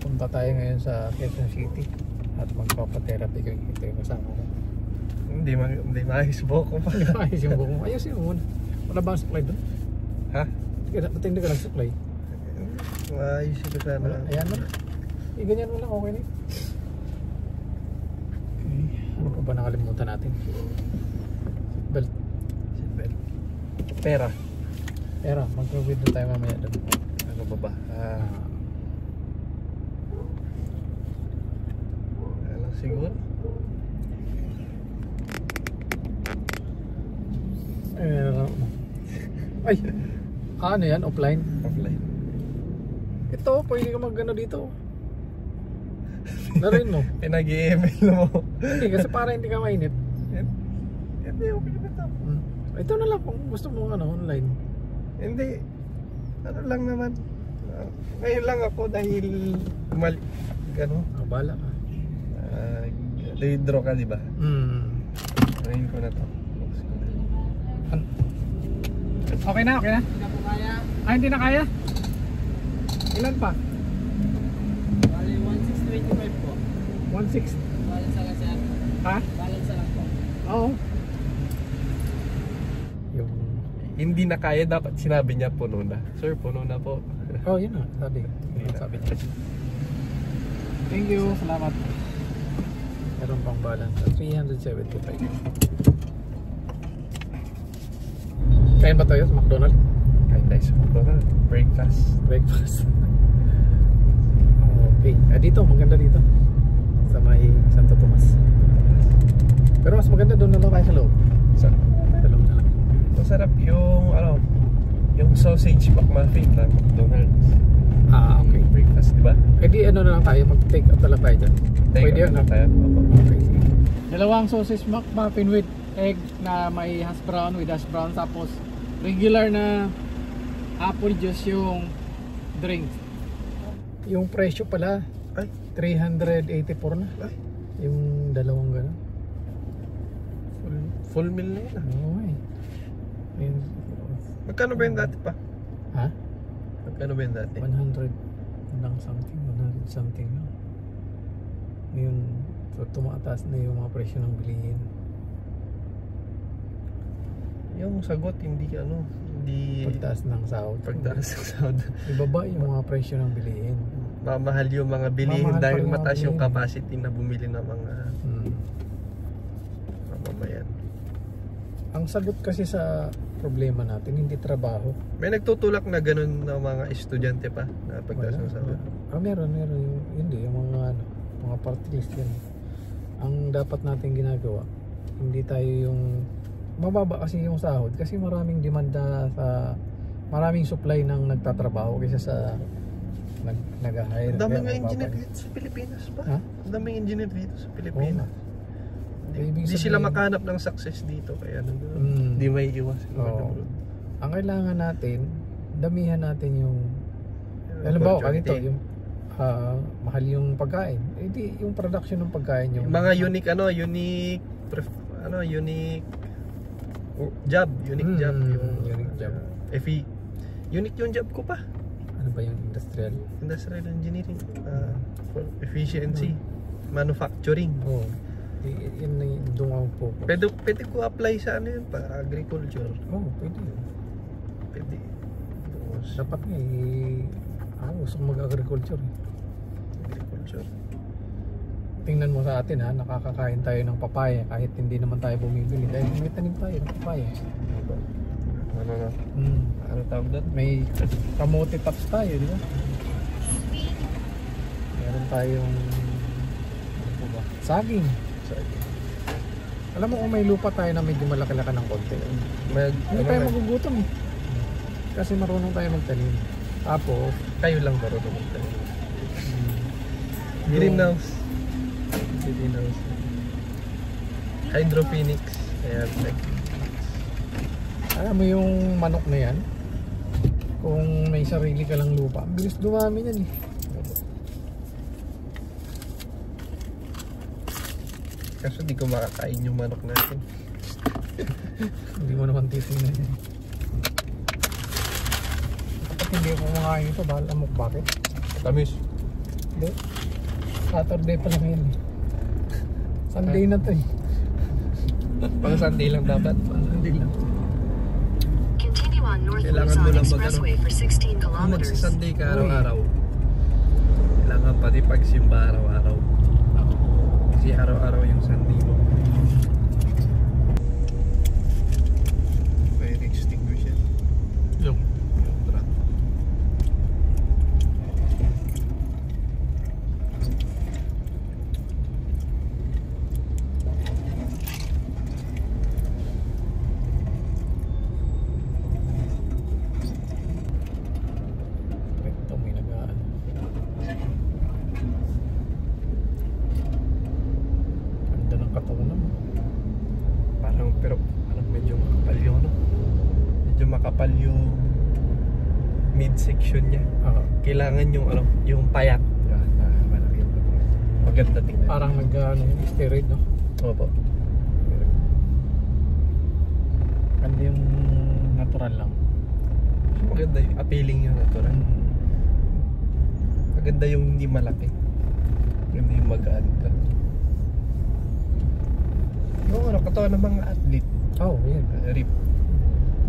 Punta tayo ngayon sa Quezon City at magpapa-therapy ko. Ito yung kasama ko. Hindi maayos buhok ko pa. Hindi maayos yung buhok mo. Ayusin mo muna. Wala ba ang supply doon? Ha? Hindi ka nag-supply. Maayos ito sana. Ayan mo. Ganyan mo lang, okay na. Okay. Ano pa ba nakalimutan natin? Seatbelt. Seatbelt. Pera. Pera, mag-withdraw tayo mamaya doon. Ano ba ba? Alam siguro. Ay! Ano yan? Offline? Offline. Ito, pwede ka mag-ano dito. Narin mo. Pinag-i-email mo. Hindi, kasi para hindi ka mainit. Hindi, okay na ito. Ito na lang kung gusto mo online. Hindi. Ano lang naman. Ngayon lang ako dahil mali. Gano? Bala ka. Withdraw ka, di ba? Ngayon ko na to. Okay na, okay na? Hindi na po kaya. Hindi na kaya? Ilan pa? Bali, 1625 po. 1.6. Balance lang kasi. Ha? Balance lang po. Oo. Yung... Hindi na kaya, dapat sinabi niya puno na. Sir, puno na po. Oh, yun na. Sabi niya. Thank you. Salamat. Meron pang balance. 375. Kain ba tayo sa McDonald's? Kain tayo sa McDonald's. Breakfast. Okay. Dito, maganda dito. Sa may Santo Tomas. Pero mas maganda doon na lang tayo sa loob. Sa loob na lang. masarap yung yung sausage McMuffin ng McDonald's. Okay. Breakfast, di ba? Di ano na lang tayo, mag-take out na lang tayo dyan. Pwede yun? tayo. Okay. Dalawang sausage McMuffin with egg na may hash brown with hash brown, tapos regular na apple juice yung drink. Yung presyo pala Ay, 384 na. Ay. Yung dalawang gano'n. full meal na yun. Okay. Ayun. Magkano ba yung dati pa? Ha? Magkano ba yung dati? 100 lang something, 100 something na. Ngayon, so tumataas na yung mga presyo ng bilihin. Yung sagot, hindi Pagtaas ng sahod. Pagtaas ng sahod. Ibaba yung mga presyo ng bilihin. Mamahal yung mga bilihin Mamahal dahil pa rin mataas mga yung bilihin. capacity na bumili ng mga mamamayan. Ang sagot kasi sa problema natin, hindi trabaho. May nagtutulak na ganun ng mga estudyante pa na pagtaas ng sahod. Meron hindi yung mga party list yan. Ang dapat natin ginagawa, hindi tayo yung mababa kasi yung sahod kasi maraming demanda sa maraming supply ng nagtatrabaho kaysa sa nag-hire. Ang daming engineer dito sa Pilipinas ba? Ha? Ang daming engineer dito sa Pilipinas. Hindi Ibig sila sabihin- makahanap ng success dito kaya hindi may iwas. Ang kailangan natin, damihan natin yung halimbawa ganito, yung mahal yung pagkain. Yung production ng pagkain yung mga unique job, unique job yung unique job. Unique yung job ko pa. Ano ba yung industrial Engineering, for efficiency, manufacturing. Yun na yung doon ako po. Pwede ko apply sa yun pa, agriculture. Pwede yun. Pwede. Dapat nga ako gusto kong mag-agriculture. Agriculture. Tingnan mo sa atin nakakakain tayo ng papaya kahit hindi naman tayo bumibili dahil may tanim tayo ng papaya. Ano na? Ano tawag doon? May kamote tops tayo, di ba? Meron tayong saging. Alam mo kung may lupa tayo na medyo malaki-laki ng konti, hindi tayo magugutom kasi marunong tayo magtanim. Tapos kayo lang marunong magtanim. Greenhouse. Hydroponics. Ayan. Alam mo yung manok na yan, kung may sarili ka lang lupa, ang bilis dumami yan eh. Kaso di ko makakain yung manok natin. Hindi mo naman titingnan yan. Kapag hindi ako kumakain ito, bahala mo bakit? Tamis. Hindi. Saturday pa lang yan eh. Sunday na to eh. Pang Sunday lang dapat. Pang Sunday lang. Continue on North Kailangan mo Luzon lang Expressway for 16 Kung kilometers. magsi-Sunday ka araw-araw, kailangan pati pagsimba araw-araw. Kasi araw-araw yung Sunday mo. Fire extinguisher. Yung. Yung truck. Ito may nagaan. Ganda ng katawan naman. Parang pero medyo makapal yung ano. Medyo makapal yung midsection niya. Kailangan yung ano, yung payat. Yan, malaki yung katawan. Maganda tingnan. Parang steroid no? Opo. Ganda yung natural lang. Maganda yung appealing yung natural. Maganda yung hindi malaki. Maganda yung magaan ka. Yung ano, katawan ng mga athlete. Oh, yan. Rip.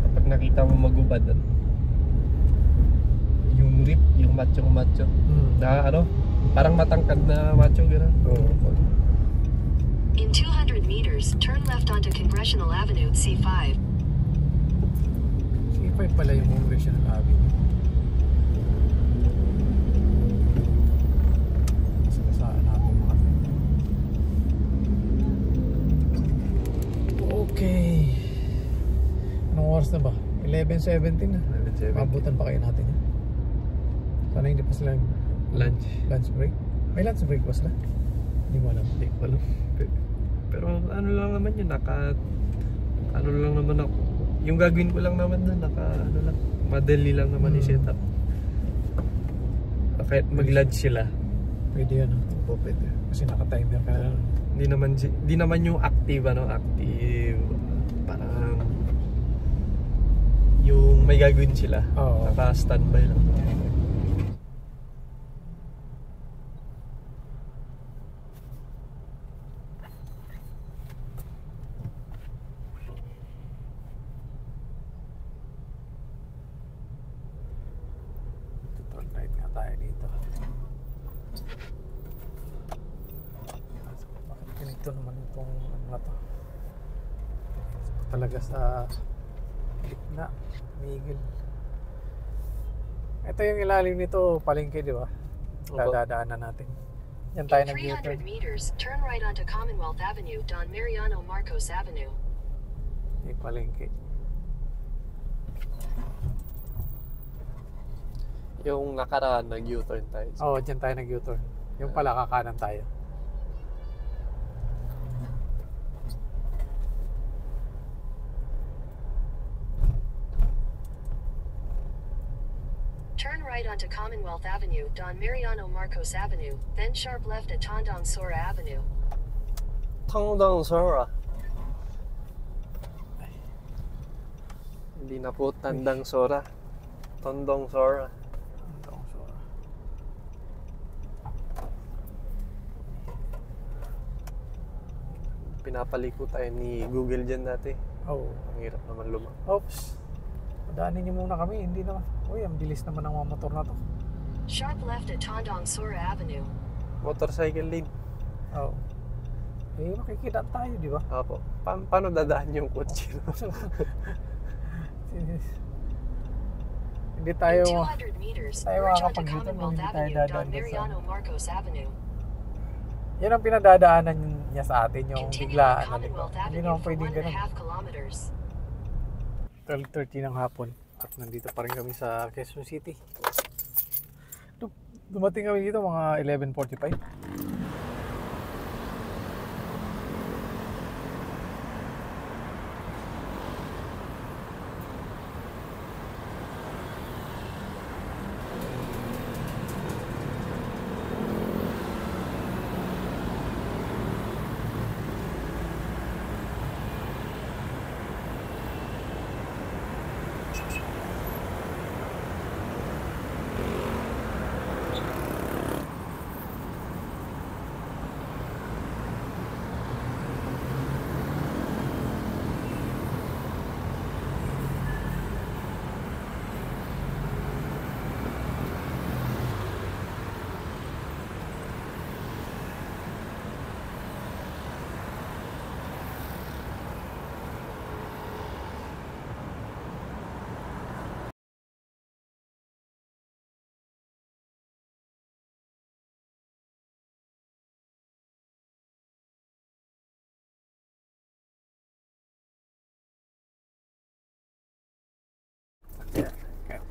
Kapag nakita mo magubad, yung rip, yung macho. Na ano, parang matangkad na macho, gano'n. Oo. In 200 meters, turn left onto Congressional Avenue, C5. C5 pala yung Congressional Avenue. Masakasaan natin mga friend. Okay. Anong oras na ba? 11:17 na. Mabutan pa kayo natin yan. Sana hindi pa sila lunch break. May lunch break ba sila? Hindi mo alam. Hindi ko alam. Pero ano lang naman yun, ano lang naman ako. Yung gagawin ko lang naman na ano lang, madali lang naman i-set up. Kahit mag-lodge sila. Pwede yan. Opo, pwede. Kasi naka-timer ka na. Hindi naman yung active, active. Parang yung may gagawin sila. Oo. Naka-standby lang. Turn right nga tayo dito. Bakit ganito naman itong ano na to? Talaga sa gitna, migil. Ito yung ilalim nito, palengke, di ba? Dadaanan natin. Yan tayo In 300 nag-U-turn. meters, turn right onto Commonwealth Avenue, Don Mariano Marcos Avenue. Yung palengke. Yung nakaraan, nag-U-turn tayo. Oo, dyan tayo nag-U-turn. Yung pala, kakanan tayo. Turn right onto Commonwealth Avenue, Don Mariano Marcos Avenue, then sharp left at Tandang Sora Avenue. Tandang Sora. Hindi na po Tandang Sora. Tandang Sora. Pinapaliko tayo ni Google dyan dati. Oo. Ang hirap naman luma. Oops. Padaanin niyo muna kami. Hindi naman. Uy, ang bilis naman ng mga motor na to. Sharp left at Tandang Sora Avenue. Motorcycle lane. Oo. Eh, makikita tayo, di ba? Apo. Paano dadaan yung kotse? Hindi tayo... In 200 meters, tayo merge onto makakapag-U-turn kung Commonwealth hindi tayo Avenue, dadaan Don dun sa- Mariano Marcos Avenue. Yan ang pinadadaanan niya sa atin, yung Continue on biglaan na, di ba? Commonwealth Hindi Avenue naman for pwedeng ganun. 1.5 kilometers. 12:30 ng hapon at nandito pa rin kami sa Quezon City. Dumating kami dito mga 11:45.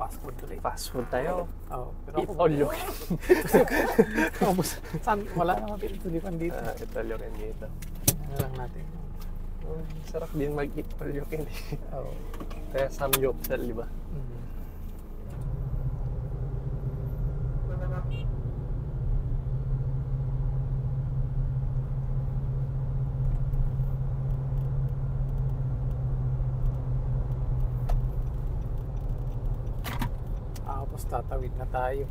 fast food tuloy. Fast food tayo. Oh, pero Eat all you can. Saan? Wala naman pinitulipan dito. Eat all you can dito. Ano lang natin. Sarap din mag-eat all you can. Oh. Kaya samgyupsal, di ba? Tapos tatawid na tayo.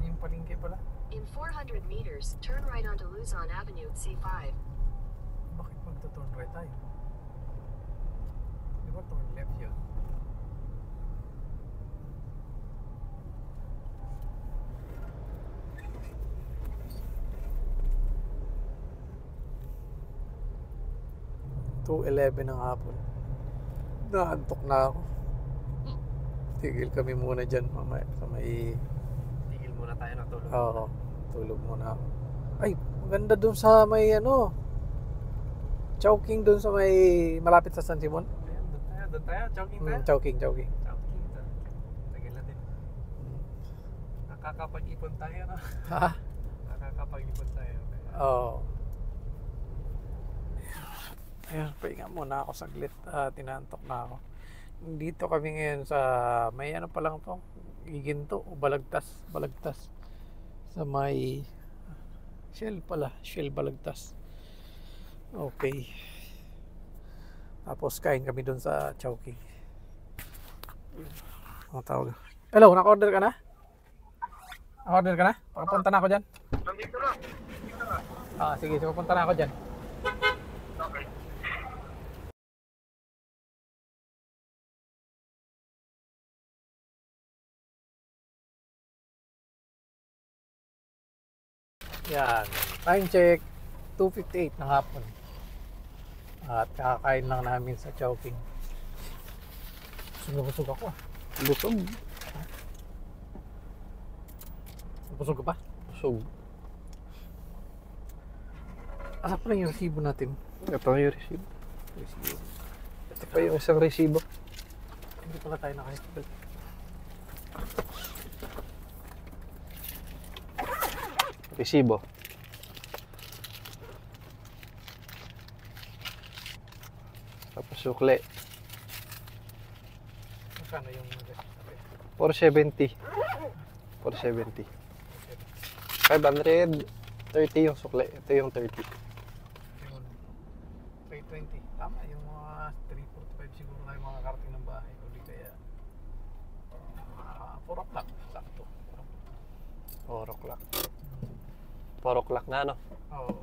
Yung palengke pala. In 400 meters, turn right onto Luzon Avenue, C5. Bakit magto-turn right tayo? Di ba turn left yun? .11 ng hapon. Naantok na ako. Tigil kami muna dyan mamaya sa may... Tigil muna tayo ng tulog. Oo, tulog muna ako. Ay, maganda dun sa may ano, Chowking dun sa may malapit sa San Simon. Ayan, doon tayo. Jogging tayo. Chowking. Jogging. Tagil na din. Nakakapag-ipon tayo, no? Ha? Nakakapag-ipon tayo. Oo. Ayan, pahinga muna ako saglit. Tinantok na ako. Dito kami ngayon sa may ano pa lang to, Giginto o Balagtas. Sa may Shell pala, Shell Balagtas. Okay. Tapos kain kami doon sa Chowking. Ang tawag. Hello, naka-order ka na? Naka-order ka na? Pakapunta na ako dyan. Nandito na. Sige, pupunta na ako dyan. Okay. Yan. Time check. 2:58 ng hapon. At kakakain lang namin sa Chowking. Busog ako. Busog. Busog ka pa? Busog. Asa pa lang yung resibo natin? Ito yung resibo. Ito pa yung isang resibo. Hindi pala tayo naka-resibo. Resibo. Tapos sukle. Magkano yung resibo? 470. 470. 530 yung sukle. Ito yung 30. Yun. 320. Tama yung mga 345 siguro na yung mga karating ng bahay. O di kaya 4 o'clock. Sakto. 4 o'clock. 4 o'clock na, no? Oo.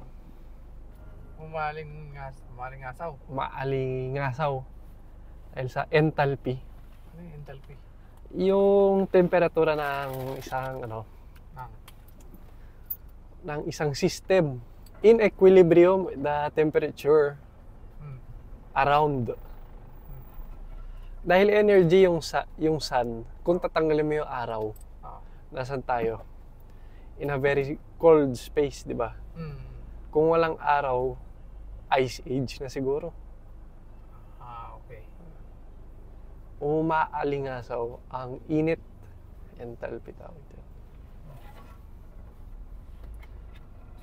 Umaling ngasaw. Maalingasaw. Dahil sa enthalpy. Ano yung enthalpy? Yung temperatura ng isang Nang. ng isang system in equilibrium with the temperature around. Dahil energy yung sun, kung tatanggalin mo yung araw, nasan tayo? In a very cold space, di ba? Kung walang araw, ice age na siguro. Okay. Umaalingasaw ang init. Enthalpy tawag ito.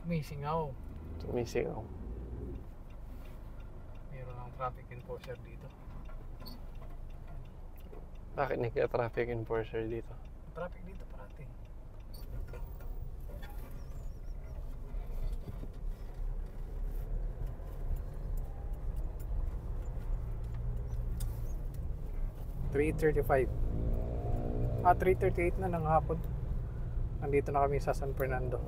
Sumisingaw. Sumisingaw. Meron ng traffic enforcer dito. Bakit nagka-traffic enforcer dito? Traffic dito parati. $3:35. 3:38 na ng hapon. Nandito na kami sa San Fernando,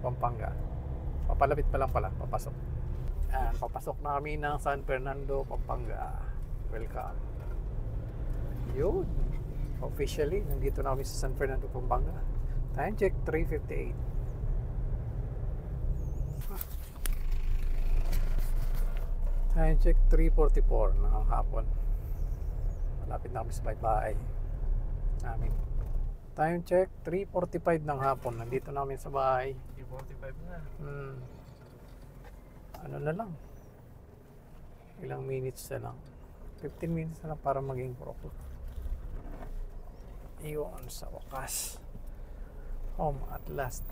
Pampanga. Papalapit pa lang pala, papasok. Ayan, papasok na kami ng San Fernando, Pampanga. Welcome. Yun. Officially, nandito na kami sa San Fernando, Pampanga. Time check, 3:58. Time check, 3:44 ng hapon. Malapit na kami sa bahay namin. Time check, 3:45 ng hapon. Nandito namin sa bahay. 45 na. Ano na lang. Ilang minutes na lang. 15 minutes na lang para maging pro. Iyon sa wakas. Home at last.